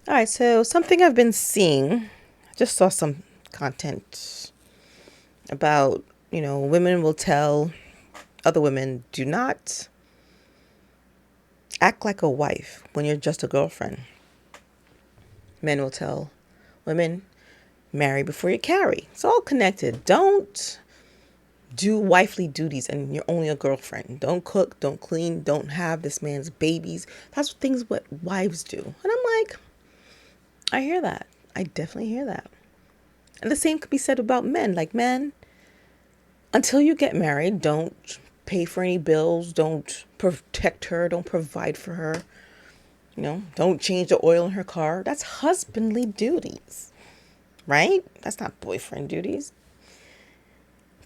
All right, so something I've been seeing, I just saw some content about, women will tell other women, do not act like a wife when you're just a girlfriend. Men will tell women, marry before you carry. It's all connected. Don't do wifely duties and you're only a girlfriend. Don't cook, don't clean, don't have this man's babies. That's things what wives do. And I'm like, I hear that. I definitely hear that. And the same could be said about men. Like, men, until you get married, don't pay for any bills, don't protect her, don't provide for her, don't change the oil in her car. That's husbandly duties, right? That's not boyfriend duties.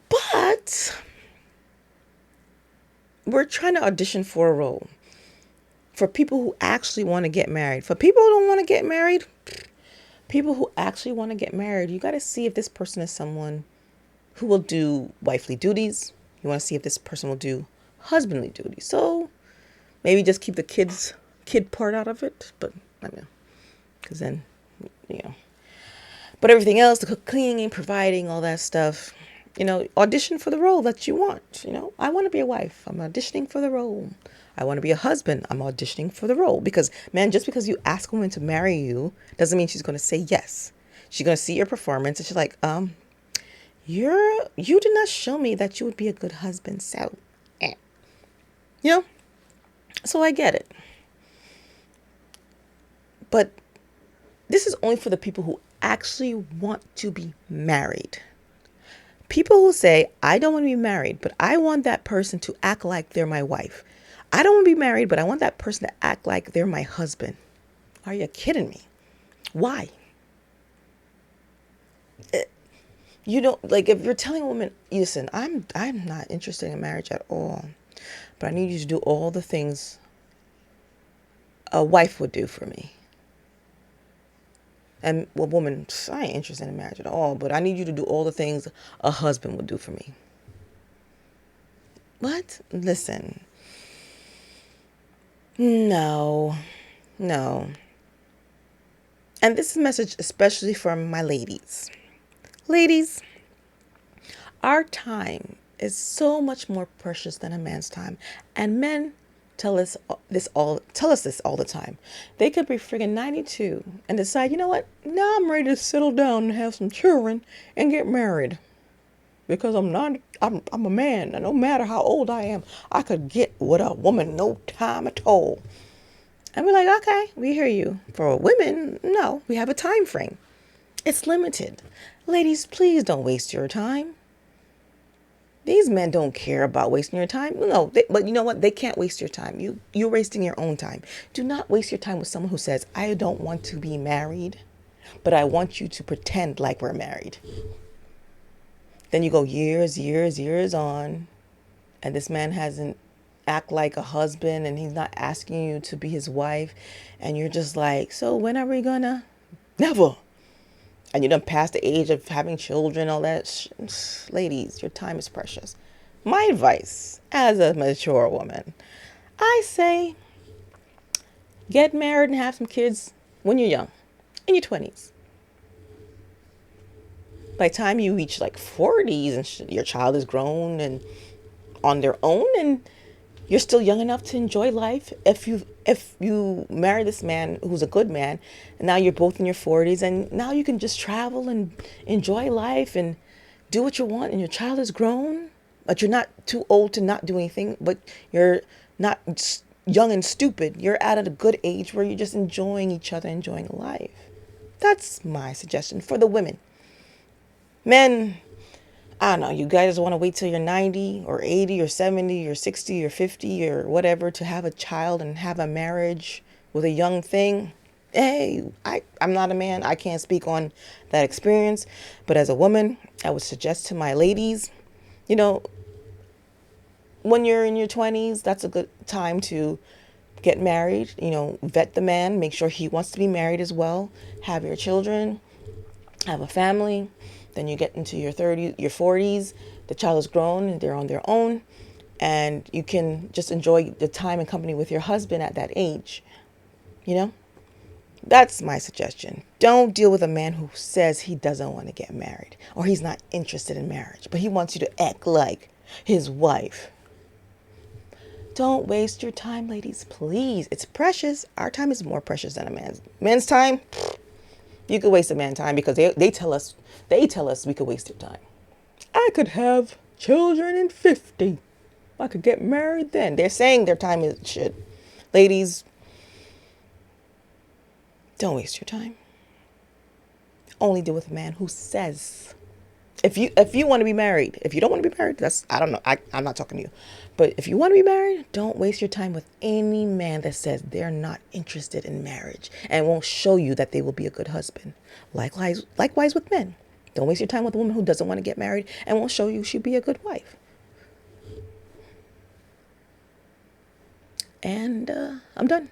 But we're trying to audition for a role for people who actually want to get married. For people who don't want to get married, people who actually want to get married, you got to see if this person is someone who will do wifely duties. You want to see if this person will do husbandly duties. So maybe just keep the kid part out of it. But I mean, because then, you know. But everything else, the cleaning, providing, all that stuff, audition for the role that you want. I want to be a wife. I'm auditioning for the role. I want to be a husband. I'm auditioning for the role. Because, man, just because you ask a woman to marry you doesn't mean she's going to say yes. She's going to see your performance and she's like, you did not show me that you would be a good husband. So, eh. you know, so I get it. But this is only for the people who actually want to be married. People who say, I don't want to be married, but I want that person to act like they're my wife. I don't want to be married, but I want that person to act like they're my husband. Are you kidding me? Why? Like if you're telling a woman, listen, I'm not interested in marriage at all, but I need you to do all the things a wife would do for me. And well, woman, I ain't interested in marriage at all, but I need you to do all the things a husband would do for me. What? Listen. No. No. And this is a message especially from my ladies. Ladies, our time is so much more precious than a man's time. And men tell us this all the time. They could be friggin' 92 and decide, you know what? Now I'm ready to settle down and have some children and get married. Because I'm a man, and no matter how old I am, I could get with a woman no time at all. And we're like, okay, we hear you. For women, no, we have a time frame. It's limited. Ladies, please don't waste your time. These men don't care about wasting your time. No, but you know what? They can't waste your time. You're wasting your own time. Do not waste your time with someone who says, I don't want to be married, but I want you to pretend like we're married. Then you go years on, and this man hasn't act like a husband and he's not asking you to be his wife, and you're just like, so when are we gonna? Never. And you done past the age of having children, all that. Ladies, your time is precious. My advice as a mature woman, I say get married and have some kids when you're young, in your 20s. By the time you reach like 40s and your child is grown and on their own, and you're still young enough to enjoy life. If you marry this man who's a good man, and now you're both in your 40s, and now you can just travel and enjoy life and do what you want, and your child is grown, but you're not too old to not do anything, but you're not young and stupid. You're at a good age where you're just enjoying each other, enjoying life. That's my suggestion for the women. Men, I don't know, you guys want to wait till you're 90 or 80 or 70 or 60 or 50 or whatever to have a child and have a marriage with a young thing. Hey, I'm not a man. I can't speak on that experience. But as a woman, I would suggest to my ladies, you know, when you're in your 20s, that's a good time to get married. Vet the man, make sure he wants to be married as well, have your children, have a family. Then you get into your 30s, your 40s, the child is grown and they're on their own, and you can just enjoy the time and company with your husband at that age, you know? That's my suggestion. Don't deal with a man who says he doesn't want to get married or he's not interested in marriage, but he wants you to act like his wife. Don't waste your time, ladies, please. It's precious. Our time is more precious than a man's. Men's time, you could waste a man's time because they tell us we could waste your time. I could have children in 50. I could get married then. They're saying their time is shit. Ladies, don't waste your time. Only deal with a man who says. If you want to be married, if you don't want to be married, that's I don't know. I'm not talking to you. But if you want to be married, don't waste your time with any man that says they're not interested in marriage and won't show you that they will be a good husband. Likewise with men. Don't waste your time with a woman who doesn't want to get married and won't show you she'll be a good wife. And I'm done.